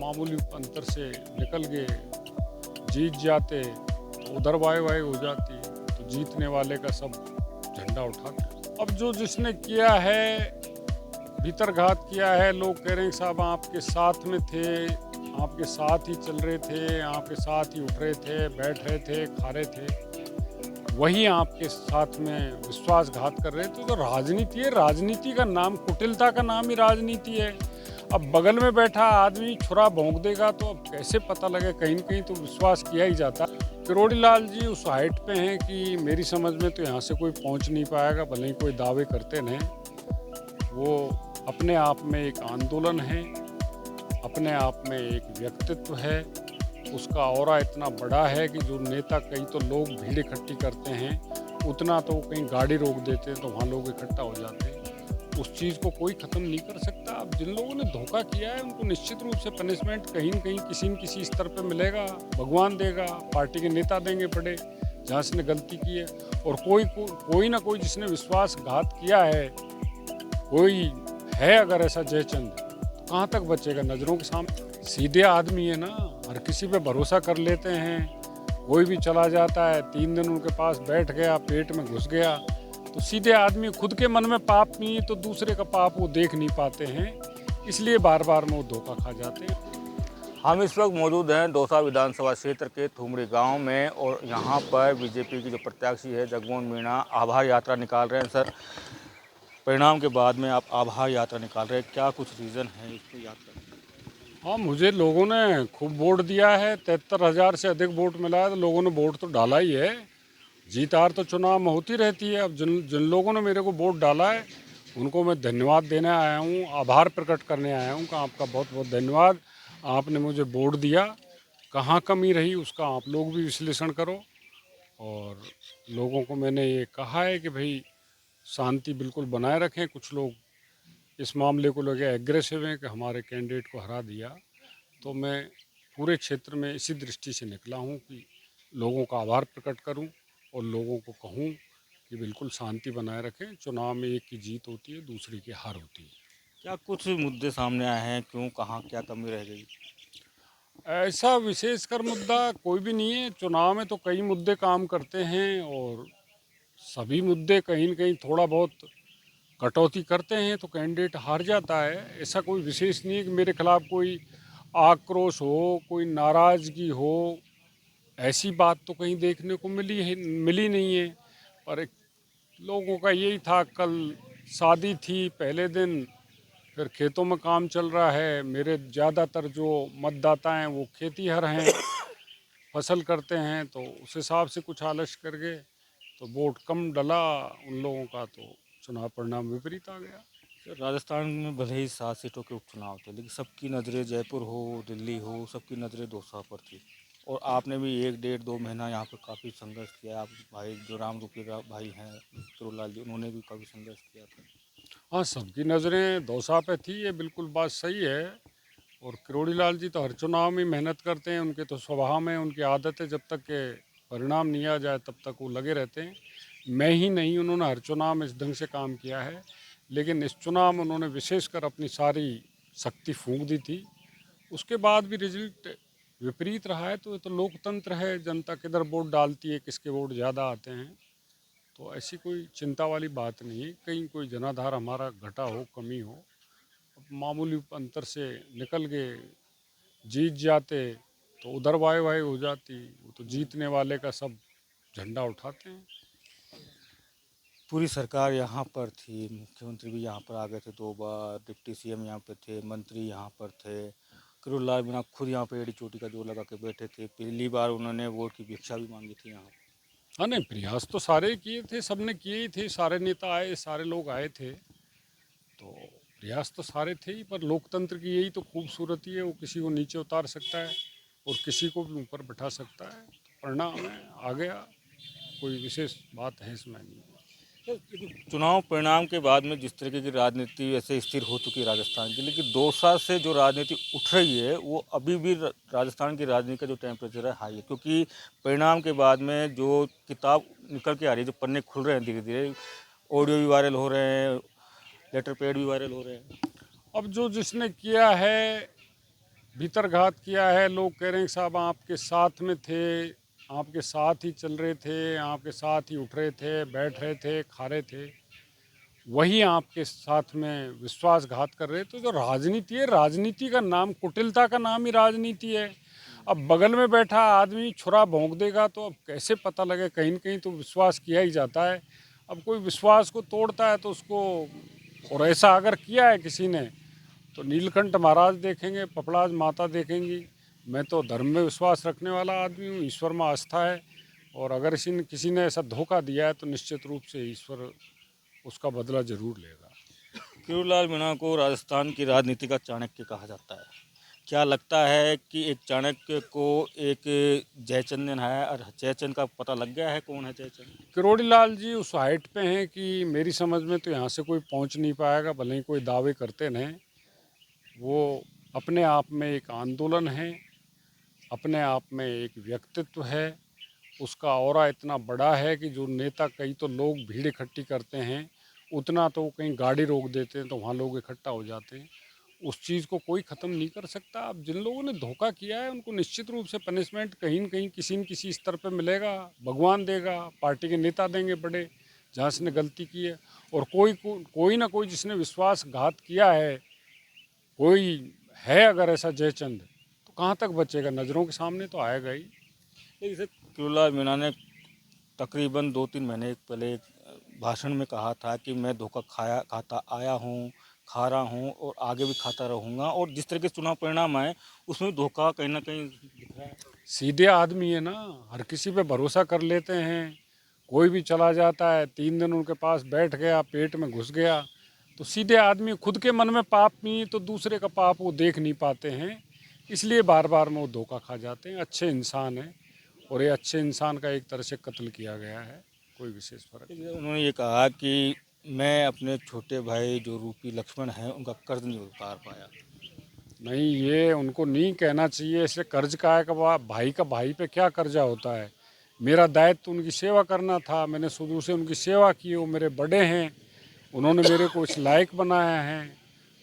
मामूली अंतर से निकल गए, जीत जाते तो उधर वाई वाई हो जाती, तो जीतने वाले का सब झंडा उठाते। अब जो जिसने किया है, भीतरघात किया है, लोग कह रहे हैं साहब आपके साथ में थे, आपके साथ ही चल रहे थे, आपके साथ ही उठ रहे थे, बैठ रहे थे, खा रहे थे, वही आपके साथ में विश्वासघात कर रहे थे। तो राजनीति है, राजनीति का नाम, कुटिलता का नाम ही राजनीति है। अब बगल में बैठा आदमी छुरा भोंक देगा तो अब कैसे पता लगे, कहीं न कहीं तो विश्वास किया ही जाता। किरोड़ी लाल जी उस हाइट पे हैं कि मेरी समझ में तो यहाँ से कोई पहुँच नहीं पाएगा, भले ही कोई दावे करते रहें। वो अपने आप में एक आंदोलन है, अपने आप में एक व्यक्तित्व है, उसका ऑरा इतना बड़ा है कि जो नेता, कई तो लोग भीड़ इकट्ठी करते हैं, उतना तो कहीं गाड़ी रोक देते हैं तो वहाँ लोग इकट्ठा हो जाते हैं। उस चीज़ को कोई ख़त्म नहीं कर सकता। अब जिन लोगों ने धोखा किया है उनको निश्चित रूप से पनिशमेंट कहीं न कहीं किसी न किसी स्तर पे मिलेगा, भगवान देगा, पार्टी के नेता देंगे बड़े, जहाँ जिसने गलती की है। और कोई ना कोई जिसने विश्वासघात किया है, कोई है अगर ऐसा जयचंद, तो कहाँ तक बचेगा नज़रों के सामने? सीधे आदमी है ना, हर किसी पे भरोसा कर लेते हैं, कोई भी चला जाता है, 3 दिन उनके पास बैठ गया, पेट में घुस गया, तो सीधे आदमी खुद के मन में पाप नहीं है तो दूसरे का पाप वो देख नहीं पाते हैं, इसलिए बार-बार में वो धोखा खा जाते हैं। हम इस वक्त मौजूद हैं दौसा विधानसभा क्षेत्र के थुमरी गांव में और यहाँ पर बीजेपी की जो प्रत्याशी है जगमोहन मीणा आभार यात्रा निकाल रहे हैं। सर, परिणाम के बाद में आप आभार यात्रा निकाल रहे हैं, क्या कुछ रीज़न है इसकी यात्रा? हाँ, मुझे लोगों ने खूब वोट दिया है, 73,000 से अधिक वोट मिला है, तो लोगों ने वोट तो डाला ही है। जीत हार तो चुनाव में होती रहती है। अब जिन जिन लोगों ने मेरे को वोट डाला है, उनको मैं धन्यवाद देने आया हूँ, आभार प्रकट करने आया हूँ कि आपका बहुत बहुत धन्यवाद, आपने मुझे वोट दिया। कहाँ कमी रही उसका आप लोग भी विश्लेषण करो। और लोगों को मैंने ये कहा है कि भाई शांति बिल्कुल बनाए रखें। कुछ लोग इस मामले को लेकर एग्रेसिव हैं कि हमारे कैंडिडेट को हरा दिया, तो मैं पूरे क्षेत्र में इसी दृष्टि से निकला हूँ कि लोगों का आभार प्रकट करूँ और लोगों को कहूँ कि बिल्कुल शांति बनाए रखें। चुनाव में एक की जीत होती है, दूसरे की हार होती है। क्या कुछ मुद्दे सामने आए हैं, क्यों, कहाँ क्या कमी रह गई? ऐसा विशेषकर मुद्दा कोई भी नहीं है। चुनाव में तो कई मुद्दे काम करते हैं और सभी मुद्दे कहीं न कहीं थोड़ा बहुत कटौती करते हैं तो कैंडिडेट हार जाता है। ऐसा कोई विशेष नहीं है कि मेरे खिलाफ कोई आक्रोश हो, कोई नाराज़गी हो, ऐसी बात तो कहीं देखने को मिली नहीं है। पर एक लोगों का यही था, कल शादी थी पहले दिन, फिर खेतों में काम चल रहा है। मेरे ज़्यादातर जो मतदाता हैं वो खेतीहर हैं, फसल करते हैं, तो उस हिसाब से कुछ आलस्य कर गए, तो वोट कम डला उन लोगों का, तो चुनाव परिणाम विपरीत आ गया। सर, राजस्थान में भले ही 7 सीटों के उपचुनाव थे, लेकिन सबकी नज़रें जयपुर हो, दिल्ली हो, सबकी नज़रें दौसा पर थी। और आपने भी 1 डेढ़ 2 महीना यहाँ पर काफ़ी संघर्ष किया। आप भाई जो राम रूपी भाई हैं किरोड़लाल जी, उन्होंने भी काफ़ी संघर्ष किया था। हाँ, सबकी नज़रें दौसा पे थी, ये बिल्कुल बात सही है। और किरोड़ी लाल जी तो हर चुनाव में मेहनत करते हैं, उनके तो स्वभाव में, उनकी आदत है, जब तक के परिणाम नहीं आ जाए तब तक वो लगे रहते हैं। मैं ही नहीं, उन्होंने हर चुनाव में इस ढंग से काम किया है, लेकिन इस चुनाव में उन्होंने विशेषकर अपनी सारी शक्ति फूंक दी थी। उसके बाद भी रिजल्ट विपरीत रहा है, तो ये तो लोकतंत्र है, जनता किधर वोट डालती है, किसके वोट ज़्यादा आते हैं, तो ऐसी कोई चिंता वाली बात नहीं है। कहीं कोई जनाधार हमारा घटा हो, कमी हो, अब मामूली अंतर से निकल गए, जीत जाते तो उधर वाई वाई हो जाती, वो तो जीतने वाले का सब झंडा उठाते हैं। पूरी सरकार यहाँ पर थी, मुख्यमंत्री भी यहाँ पर आ गए थे 2 बार, डिप्टी सीएम यहाँ पे थे, मंत्री यहाँ पर थे। किरोड़लाल मीणा खुद यहाँ पे एड़ी चोटी का जोर लगा के बैठे थे। पहली बार उन्होंने वोट की भिक्षा भी मांगी थी यहाँ। हाँ, नहीं, प्रयास तो सारे किए थे, सबने किए ही थे, सारे नेता आए, सारे लोग आए थे, तो प्रयास तो सारे थे ही। पर लोकतंत्र की यही तो खूबसूरती है, वो किसी को नीचे उतार सकता है और किसी को भी ऊपर बैठा सकता है। तो परिणाम है, आ गया, कोई विशेष बात है इसमें नहीं। तो लेकिन चुनाव परिणाम के बाद में जिस तरीके की राजनीति वैसे स्थिर हो चुकी है राजस्थान की, लेकिन 2 साल से जो राजनीति उठ रही है वो अभी भी राजस्थान की राजनीति का जो टेम्परेचर है हाई है, क्योंकि परिणाम के बाद में जो किताब निकल के आ रही है, जो पन्ने खुल रहे हैं धीरे धीरे, ऑडियो भी वायरल हो रहे हैं, लेटर पैड भी वायरल हो रहे हैं। अब जो जिसने किया है, भीतरघात किया है। लोग कह रहे हैं कि साहब आपके साथ में थे, आपके साथ ही चल रहे थे, आपके साथ ही उठ रहे थे, बैठ रहे थे, खा रहे थे, वही आपके साथ में विश्वासघात कर रहे। तो जो राजनीति है, राजनीति का नाम, कुटिलता का नाम ही राजनीति है। अब बगल में बैठा आदमी छुरा भोंक देगा तो अब कैसे पता लगे, कहीं न कहीं तो विश्वास किया ही जाता है। अब कोई विश्वास को तोड़ता है तो उसको, और ऐसा अगर किया है किसी ने, तो नीलकंठ महाराज देखेंगे, पपड़ाज माता देखेंगी। मैं तो धर्म में विश्वास रखने वाला आदमी हूँ, ईश्वर में आस्था है, और अगर किसी ने ऐसा धोखा दिया है तो निश्चित रूप से ईश्वर उसका बदला जरूर लेगा। किरोड़ीलाल मीणा को राजस्थान की राजनीति का चाणक्य कहा जाता है। क्या लगता है कि एक चाणक्य को एक जयचंदन है, और जयचंद का पता लग गया है कौन है जयचंद? किरोड़ीलाल जी उस हाइट पे हैं कि मेरी समझ में तो यहाँ से कोई पहुँच नहीं पाएगा, भले ही कोई दावे करते रहें। वो अपने आप में एक आंदोलन है, अपने आप में एक व्यक्तित्व है। उसका ऑरा इतना बड़ा है कि जो नेता, कई तो लोग भीड़ इकट्ठी करते हैं, उतना तो कहीं गाड़ी रोक देते हैं तो वहाँ लोग इकट्ठा हो जाते हैं। उस चीज़ को कोई ख़त्म नहीं कर सकता। अब जिन लोगों ने धोखा किया है उनको निश्चित रूप से पनिशमेंट कहीं न कहीं, किसी न किसी स्तर पे मिलेगा। भगवान देगा, पार्टी के नेता देंगे बड़े, जहाँ इसने गलती की है। और कोई ना कोई जिसने विश्वासघात किया है, कोई है अगर ऐसा जयचंद, तो कहाँ तक बचेगा? नज़रों के सामने तो आएगा ही। लेकिन सर, किरोड़ीलाल मीणा ने तकरीबन 2-3 महीने पहले एक भाषण में कहा था कि मैं धोखा खाता आया हूँ, खा रहा हूँ और आगे भी खाता रहूँगा, और जिस तरह के चुनाव परिणाम आए उसमें धोखा कहीं ना कहीं दिख रहा है। सीधे आदमी है ना, हर किसी पे भरोसा कर लेते हैं। कोई भी चला जाता है, 3 दिन उनके पास बैठ गया, पेट में घुस गया। तो सीधे आदमी, खुद के मन में पाप नहीं तो दूसरे का पाप वो देख नहीं पाते हैं, इसलिए बार बार में वो धोखा खा जाते हैं। अच्छे इंसान हैं, और ये अच्छे इंसान का एक तरह से कत्ल किया गया है, कोई विशेष फर्क नहीं। उन्होंने ये कहा कि मैं अपने छोटे भाई जो रूपी लक्ष्मण हैं उनका कर्ज नहीं उतार पाया। नहीं, ये उनको नहीं कहना चाहिए। ऐसे कर्ज का है, भाई का भाई पे क्या कर्जा होता है? मेरा दायित्व तो उनकी सेवा करना था, मैंने शुरू से उनकी सेवा की। वो मेरे बड़े हैं, उन्होंने मेरे को इस लायक बनाया है,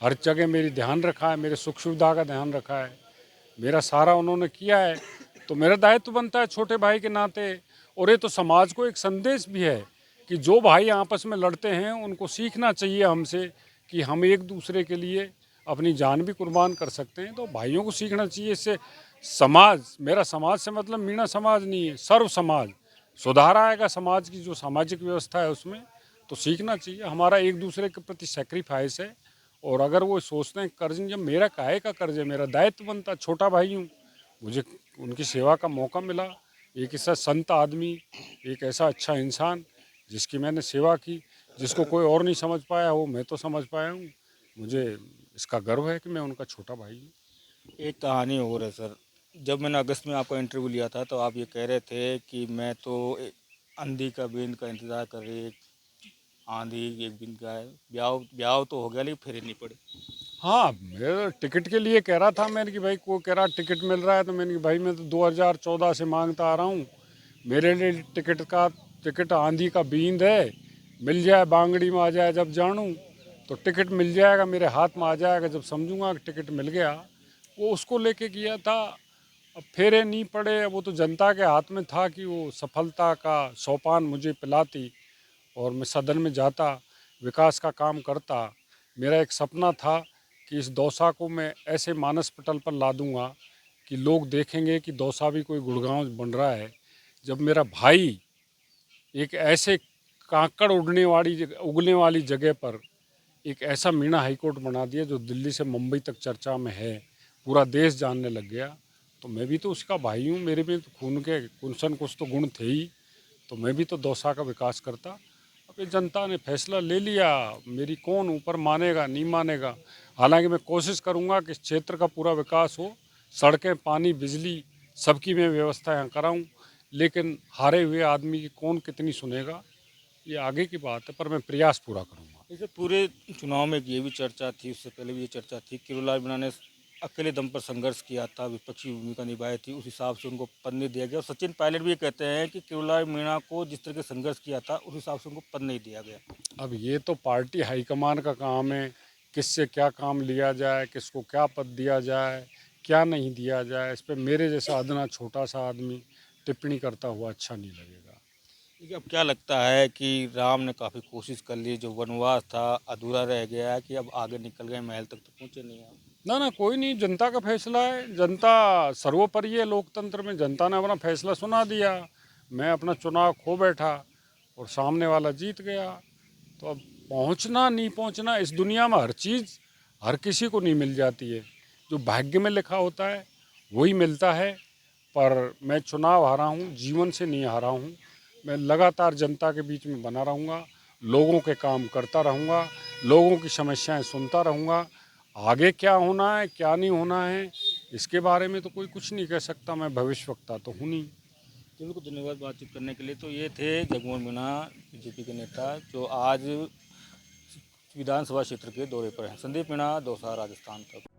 हर जगह मेरी ध्यान रखा है, मेरे सुख सुविधा का ध्यान रखा है, मेरा सारा उन्होंने किया है। तो मेरा दायित्व बनता है छोटे भाई के नाते। और ये तो समाज को एक संदेश भी है कि जो भाई आपस में लड़ते हैं उनको सीखना चाहिए हमसे कि हम एक दूसरे के लिए अपनी जान भी कुर्बान कर सकते हैं। तो भाइयों को सीखना चाहिए। इससे समाज, मेरा समाज से मतलब मीणा समाज नहीं है, सर्व समाज सुधार आएगा। समाज की जो सामाजिक व्यवस्था है उसमें तो सीखना चाहिए। हमारा एक दूसरे के प्रति सेक्रीफाइस है। और अगर वो सोचते हैं कर्ज, जब मेरा काहे का कर्ज है, मेरा दायित्व बनता, छोटा भाई हूँ, मुझे उनकी सेवा का मौका मिला। एक ऐसा संत आदमी, एक ऐसा अच्छा इंसान जिसकी मैंने सेवा की, जिसको कोई और नहीं समझ पाया वो मैं तो समझ पाया हूँ। मुझे इसका गर्व है कि मैं उनका छोटा भाई हूँ। एक कहानी और है सर, जब मैंने अगस्त में आपका इंटरव्यू लिया था तो आप ये कह रहे थे कि मैं तो आंधी का बिंद का इंतज़ार कर रही, एक आंधी एक बिंद का है, ब्याह ब्याह तो हो गया लेकिन फिर नहीं पड़े। हाँ, मैं टिकट के लिए कह रहा था मैंने कि भाई, को कह रहा टिकट मिल रहा है, तो मैंने कि भाई मैं तो 2014 से मांगता आ रहा हूँ, मेरे लिए टिकट आंधी का बींद है, मिल जाए, बांगड़ी में आ जाए जब जानूँ, तो टिकट मिल जाएगा, मेरे हाथ में आ जाएगा जब समझूंगा कि टिकट मिल गया। वो उसको लेके किया था। अब फेरे नहीं पड़े, वो तो जनता के हाथ में था कि वो सफलता का सोपान मुझे पिलाती और मैं सदन में जाता, विकास का काम करता। मेरा एक सपना था कि इस दौसा को मैं ऐसे मानस पटल पर ला दूंगा कि लोग देखेंगे कि दौसा भी कोई गुड़गांव बन रहा है। जब मेरा भाई एक ऐसे कांकड़ उगने वाली जगह पर एक ऐसा मीणा हाईकोर्ट बना दिया जो दिल्ली से मुंबई तक चर्चा में है, पूरा देश जानने लग गया, तो मैं भी तो उसका भाई हूँ। मेरे में तो खून के कुछ तो गुण थे ही, तो मैं भी तो दौसा का विकास करता। अब ये जनता ने फैसला ले लिया, मेरी कौन ऊपर मानेगा नहीं मानेगा। हालांकि मैं कोशिश करूंगा कि इस क्षेत्र का पूरा विकास हो, सड़कें, पानी, बिजली सबकी मैं व्यवस्था यहाँ कराऊँ। लेकिन हारे हुए आदमी की कौन कितनी सुनेगा, ये आगे की बात है, पर मैं प्रयास पूरा करूँगा। जैसे पूरे चुनाव में ये भी चर्चा थी, उससे पहले भी ये चर्चा थी, किरोड़ीलाल मीणा ने अकेले दम पर संघर्ष किया था, विपक्षी भूमिका निभाई थी, उस हिसाब से उनको पद नहीं दिया गया। और सचिन पायलट भी ये कहते हैं कि किरोड़ीलाल मीणा को जिस तरह के संघर्ष किया था उस हिसाब से उनको पद नहीं दिया गया। अब ये तो पार्टी हाईकमान का काम है, किससे क्या काम लिया जाए, किसको क्या पद दिया जाए, क्या नहीं दिया जाए, इस पे मेरे जैसा अदना छोटा सा आदमी टिप्पणी करता हुआ अच्छा नहीं लगेगा। देखिए, अब क्या लगता है कि राम ने काफ़ी कोशिश कर ली, जो वनवास था अधूरा रह गया है कि अब आगे निकल गए, महल तक तो पहुँचे नहीं आप? ना ना कोई नहीं, जनता का फैसला है, जनता सर्वोपरि है लोकतंत्र में, जनता ने अपना फैसला सुना दिया, मैं अपना चुनाव खो बैठा और सामने वाला जीत गया। तो अब पहुंचना नहीं पहुंचना, इस दुनिया में हर चीज़ हर किसी को नहीं मिल जाती है, जो भाग्य में लिखा होता है वही मिलता है। पर मैं चुनाव हारा हूँ, जीवन से नहीं हारा हूँ, मैं लगातार जनता के बीच में बना रहूँगा, लोगों के काम करता रहूँगा, लोगों की समस्याएं सुनता रहूँगा। आगे क्या होना है क्या नहीं होना है इसके बारे में तो कोई कुछ नहीं कह सकता, मैं भविष्यवक्ता तो हूँ नहीं। जी, बिल्कुल, धन्यवाद बातचीत करने के लिए। तो ये थे जगमोहन मीणा, बीजेपी के नेता, जो आज विधानसभा क्षेत्र के दौरे पर हैं। संदीप मीणा, दौसा, राजस्थान तक।